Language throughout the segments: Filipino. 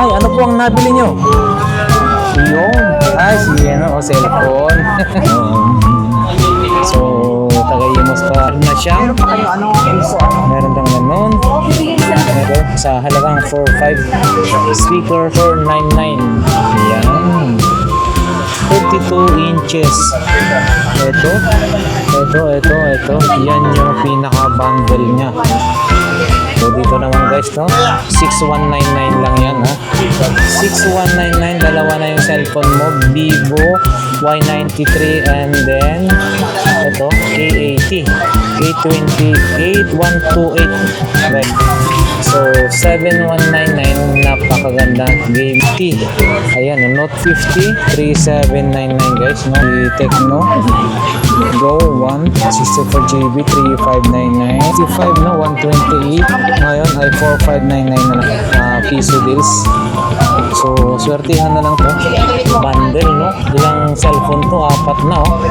Nay, ano po ang nabili nyo? Yun. Ay, sige, no? Cellphone. So, tagayimos pa na siya. Meron pa kayo ano, piso ano? Meron kang ganun. Meron sa halagang 4.5. Speaker 499. Yan. 32 inches. Ito. Yan yung pinaka-bundle niya. So, dito naman guys, no? 6199 lang yan, ha? 6199, dalawa na yung cellphone mo. Vivo Y93 and then ito, A80. A2128. Right. So, 7199, napakaganda. Game T. Ayan, Note 50, 3799 guys, no? The Tecno Go 1, 64GB, 3599. 55 no, 128. Ngayon ay 4599 na lang. Piso deals. So, swertihan na lang to. Bundle, no? Ilang cellphone to? 4 na, oh.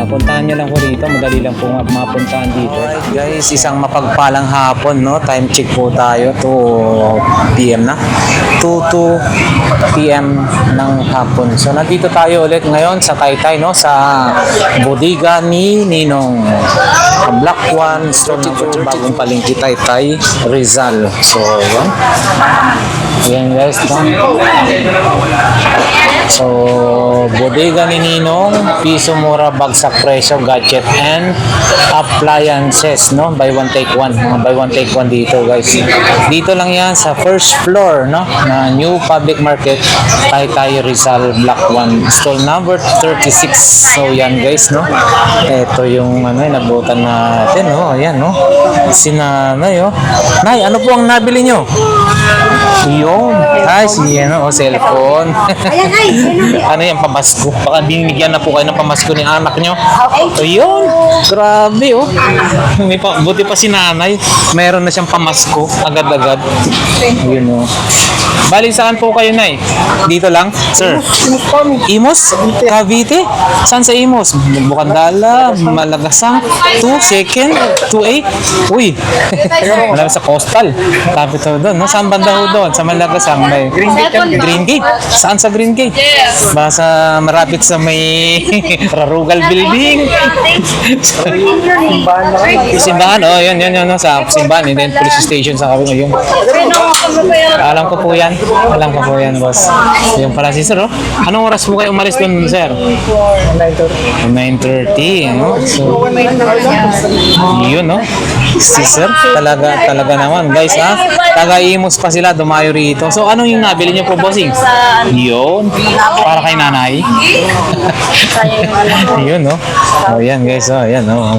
Puntahan nyo lang po dito. Madali lang po mapuntahan dito. Alright guys, isang mapagpalang hapon, no? Time check po tayo. 2 PM na. 2 PM ng hapon. So, nandito tayo ulit ngayon sa Taytay, no? Sa bodega ni Ninong. Black One, store number 2, bagong palengke Taytay, Rizal. So, yan. Yan guys, no? So, bodega ni Ninong, piso mura, bagsak presyo, gadget and appliances, no? Buy one take one. Buy one take one dito, guys. Dito lang yan sa first floor, no? Na New Public Market, Taytay, Rizal, Black One, stall number 36. So, yan guys, no? Ito yung ano, nabutan natin, no? Ayan, no? Sinanay, oh. Nay, ano po ang nabili nyo? Yun. Ay, siya, no? Cellphone. Ayan ay, Ano yan, pamasko? Baka binigyan na po kayo ng pamasko ni anak nyo. Ayun, grabe, oh. Buti pa si nanay, meron na siyang pamasko agad-agad. Yun, oh. Bali, saan po kayo, Nay? Dito lang, sir? Imos? Cavite? Saan sa Imos? Bukandala, Malagasang, 2, second, 2-8? Uy, wala sa coastal. Tapos ito doon, no? Saan banda ho doon? Sa Malagasang may Green Gate. Saan sa Green Gate? Basta marapit sa may Rarugal Building. Simbahan, oh, yun, no? Sa simbahan, and then police station sa kami ngayon. Alam ko po yan. Alam ko po yan, boss. Yung pala si sir, oh. Anong oras po kayo umalis doon, sir? 9:30, no? So, yun, no? Si sir, talaga naman, guys, ha? Taga-Imos pa sila, dumayo rito. So, anong yung nabili niyo po, bossing? Yun. Para kay nanay. Yun, no? Oh, yan, guys, oh. Yan, oh.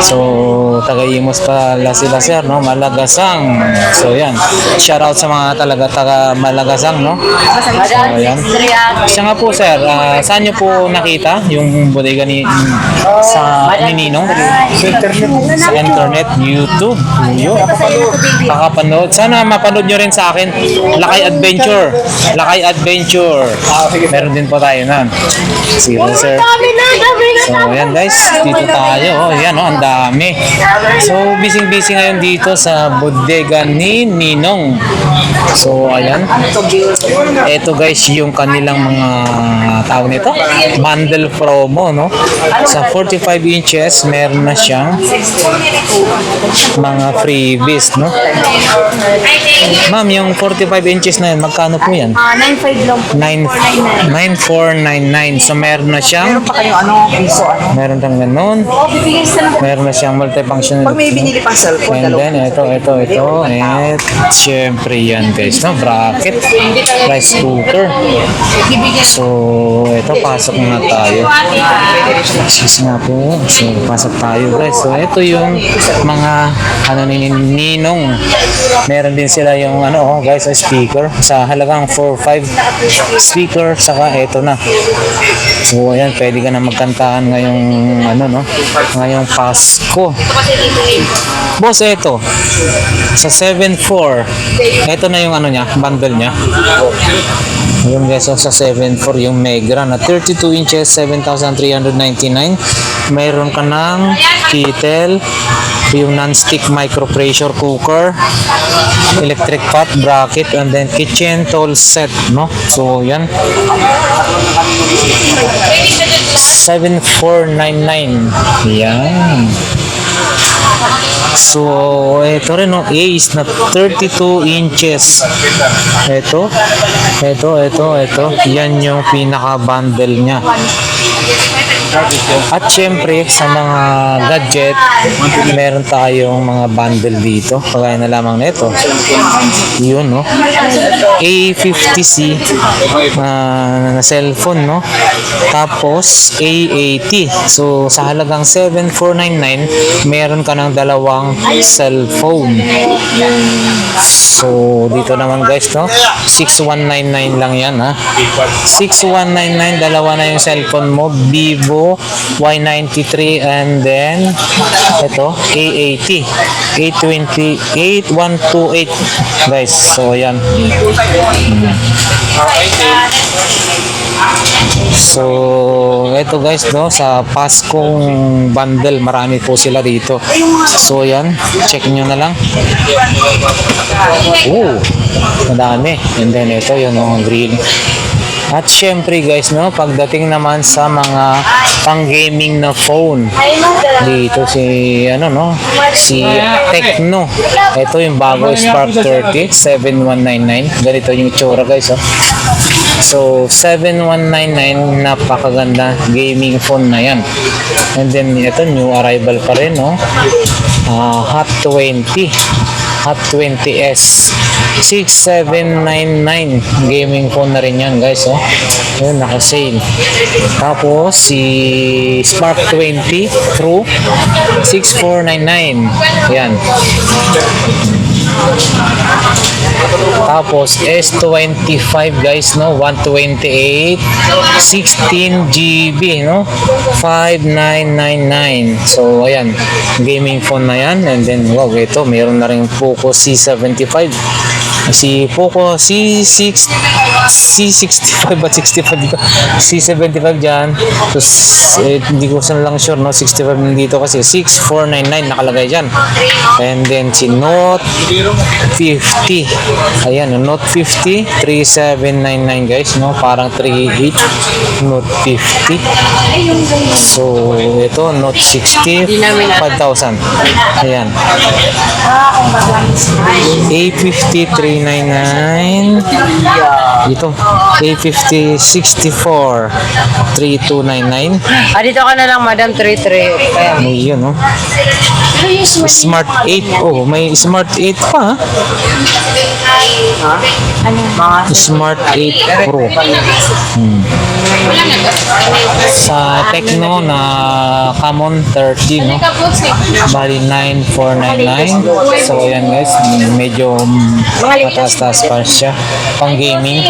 So, taga-Imos pala sila, sir, no? Malagasang. So, yan. Shout out sa mga talaga taga Malagasang, no? So, ayan. Siya nga po, sir, saan nyo po nakita yung bodega ni Ninong? Sa internet, YouTube. Yun. Kakapanood. Sana mapanood nyo rin sa akin. Lakay Adventure. Meron din po tayo na. Sige, sir. So, ayan guys. Dito tayo. Oh, ayan, oh, ang dami. So, busy ngayon dito sa bodega ni Ninong. So, ayan. Ito guys, yung kanilang mga tawag nito. Bundle promo, no? Sa 45 inches, meron na siyang mga freebies, no? Ma'am, yung 45 inches na yan, magkano po yan? 9.5 lang po. 9,499. So, meron na siyang Meron pa kayo ano, piso ano? meron kang ganun. Meron na siyang multifunctional. Pag may binili pang cellphone, And then, ito. And, syempre yan guys, no? Bracket, rice cooker. So, ito, pasok na tayo. Excuse nga po. So, pasok tayo guys. So, ito yung mga, ano ni Ninong. Meron din sila yung, ano, guys, speaker. Sa halagang 4.5 speaker, saka ito na. So, ayan, pwede ka na magkantahan ngayong, ano, no? Ngayong Pasko. Boss, ito. Sa 7.4. Ito na yung, ano niya, bundle niya. Yung guys, so sa 7.4 yung Megra na 32 inches, 7,399. Mayroon ka ng kettle, yung non-stick micro pressure cooker, electric pot, bracket, and then kitchen tool set, no? So, yan. 7,499. Yan. So, ito rin, no? Ace na 32 inches. Ito. Yan yung pinaka-bundle niya. At syempre, sa mga gadget, meron tayong mga bundle dito. Kagaya na lamang nito. Yun, no? A50C na cellphone, no? Tapos, A80. So, sa halagang 7,499, meron ka ng dalawang cellphone. So, dito naman guys, no? 6,199 lang yan, ha? 6,199, dalawa na yung cellphone mo. Vivo Y93 and then ito A80 8128 guys. So yan. So ito guys, no, sa Paskong bundle marami po sila dito. So yan, check nyo na lang. Oh, madami. And then ito yung green. At syempre guys, no, pagdating naman sa mga pang-gaming na phone, dito si si Tecno. Ito yung bago Spark 30 7199. Ganito yung itsura guys, oh. So 7199, napakaganda gaming phone na yan. And then ito new arrival pa rin, no. Hot 20S 6799, gaming phone na rin yan guys, oh. Yun, naka-sale. Tapos si Spark 20 Pro 6499, yan. Tapos S25 guys, no, 128 16GB, no, 5999. So ayan, gaming phone na yan. And then wow, ito meron na rin Poco C75, si Poco C65 ba 65 dito, C75 dyan. So, hindi ko lang sure, no, 65 dito kasi 6499 nakalagay dyan. And then si Note 50, ayan, Note 50 3799 guys, no, parang 38 Note 50. So ito Note 60 5,000, ayan. A50 399, ito A50 64 3299. Dito ka na lang, Madam 33. Ayun, no. Smart 8. Oh, may Smart 8 pa, ha? Smart 8 Pro. Sa Tecno na Camon 30, no? Bali 9499. So ayan guys, medyo mataas-taas pa siya. Pang gaming.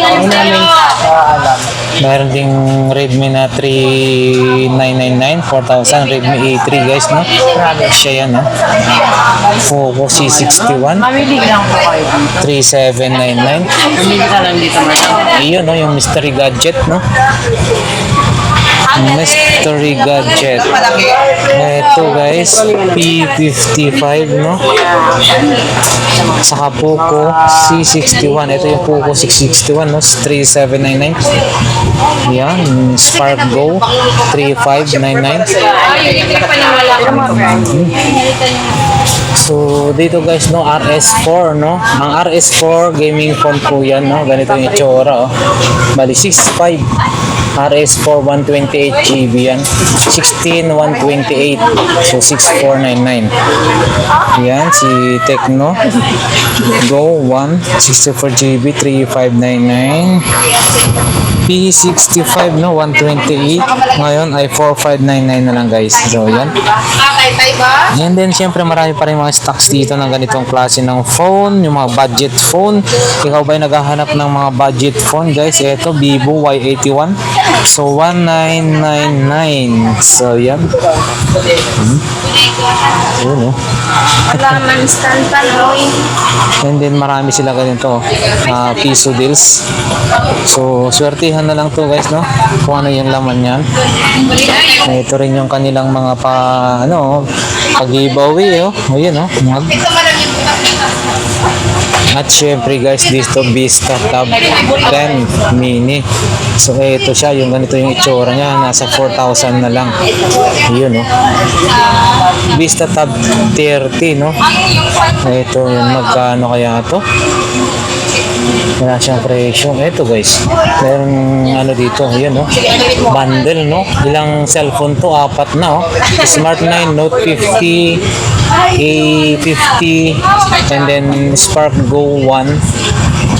Meron ding Redmi na 3999 4,000, Redmi A3 guys, no? Siya yan, no? Poco C61 3799. Ayun, no, yung mystery gadget, no? Mystery gadget. Ito guys, P55, no? Saka Poco C61. Ito yung Poco C61, no? 3799. Yan, Spark Go 3599. So dito guys, no, RS4, no? Ang RS4 gaming phone po yan, no? Ganito yung itsura, oh. Bali 6.5 RS4 128GB yan. 16,128. So 6,499. Yan si Tecno Go 1 64GB 3,599. P65, no, 128. Ngayon ay 4,599 na lang guys. So yan. And then syempre marami pa rin mga stocks dito ng ganitong klase ng phone, yung mga budget phone. Ikaw ba'y naghahanap ng mga budget phone guys? Ito Vivo Y81 So, 1999. So, yan. Yun, oh. Wala man stand pa, Loy. And then marami sila ganito, piso deals. So, swertihan na lang to guys, no? Kung ano yung laman yan. Ito rin yung kanilang mga pag-giveaway, oh. O yun, oh. At syempre guys, dito Vista Tab 10 Mini. So ito siya, yung ganito yung itsura niya, nasa 4,000 na lang. Yun, oh. Vista Tab 30, no? Ito yung magkano kaya to? Wala siyang presyo. Ito guys, meron dito, yun, no? Bundle, no? Ilang cellphone to? 4 na, oh. Smart 9, Note 50, A50, and then Spark Go 1.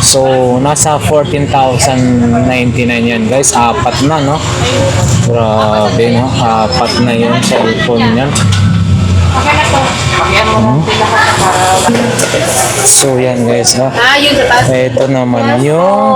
So, nasa 14,099 yan guys. 4 na, no? Grabe, no? 4 na yung cellphone yan. So yan guys, no? Ito naman yung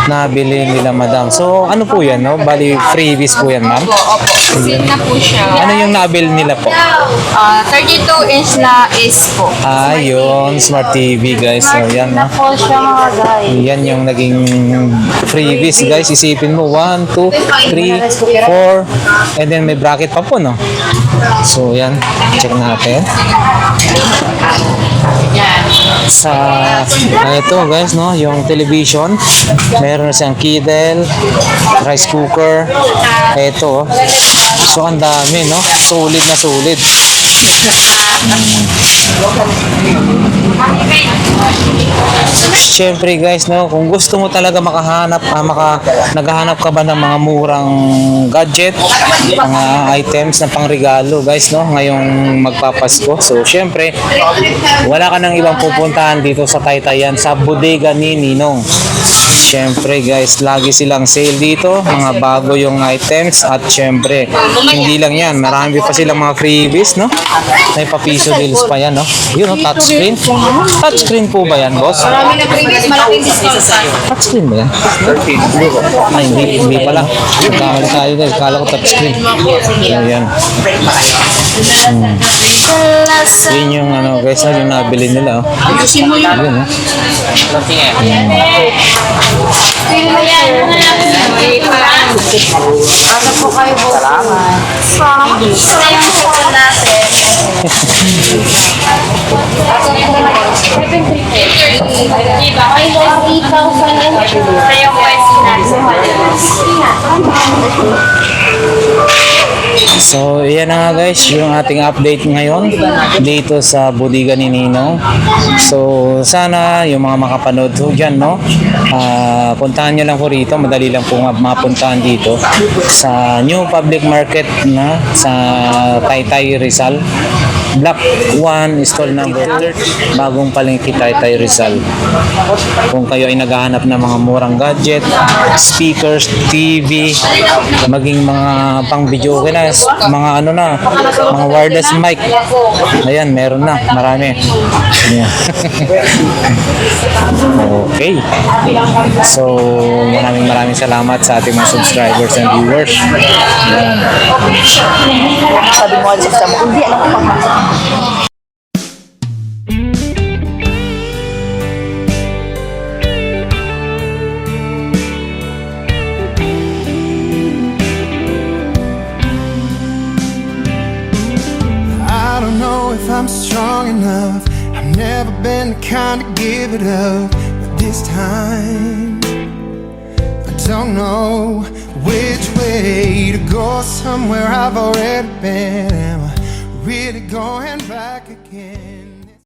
nabili nila madam. So ano po yan, no? Bali freebies po yan, ma'am? Opo, seat na po siya. Ano yung nabili nila po? 32 inch na is po. Yun, Smart TV guys. So yan, no? Po siya mga guys. Yan yung naging freebies guys. Isipin mo, 1, 2, 3, 4, and then may bracket pa po, no? So yan, check natin. Sa ito guys, no, yung television, meron na siyang Kindle, rice cooker. Ito, so ang dami, no? Solid na solid. Siyempre guys, no, kung gusto mo talaga naghahanap ka ba ng mga murang gadget, mga items na pangregalo guys, no, ngayong magpapasko. So siyempre, wala ka nang ibang pupuntahan dito sa Taytayan, sa bodega ni Ninong. Siyempre guys, lagi silang sale dito, mga bago yung items, at siyempre, hindi lang yan, marami pa silang mga freebies, no? May papiso deals pa yan, no? Yun, no? Touchscreen. Touchscreen po ba yan, boss? Marami na previous, malaking discount. Touchscreen ba yan? Ay, hindi pala. Nagkamali tayo guys, kala ko touchscreen. Ayan. Yun yung guys, yung nabili nila, oh. Yun, no? Ano po kayo po? Salamat. Yung po natin. Diba? Ay, 8,000 lang. Kaya yung pwede natin. So, yan na nga guys, yung ating update ngayon dito sa bodega ni Ninong. So, sana yung mga makapanood ho dyan, no? Puntahan nyo lang po rito, madali lang po mapuntahan dito sa New Public Market na sa Taytay Rizal. Block 1, stall number 30, bagong palengke Taytay Rizal. Kung kayo ay naghahanap ng mga murang gadget, speakers, TV, maging mga pang video na, mga mga wireless mic. Ayan, meron na, marami. Ayan. Okay. So, maraming salamat sa ating mga subscribers and viewers. Ayan. Sabi mo, hindi alam ko pang I don't know if I'm strong enough. I've never been the kind to give it up, but this time I don't know which way to go. Somewhere I've already been. Am I really going back again?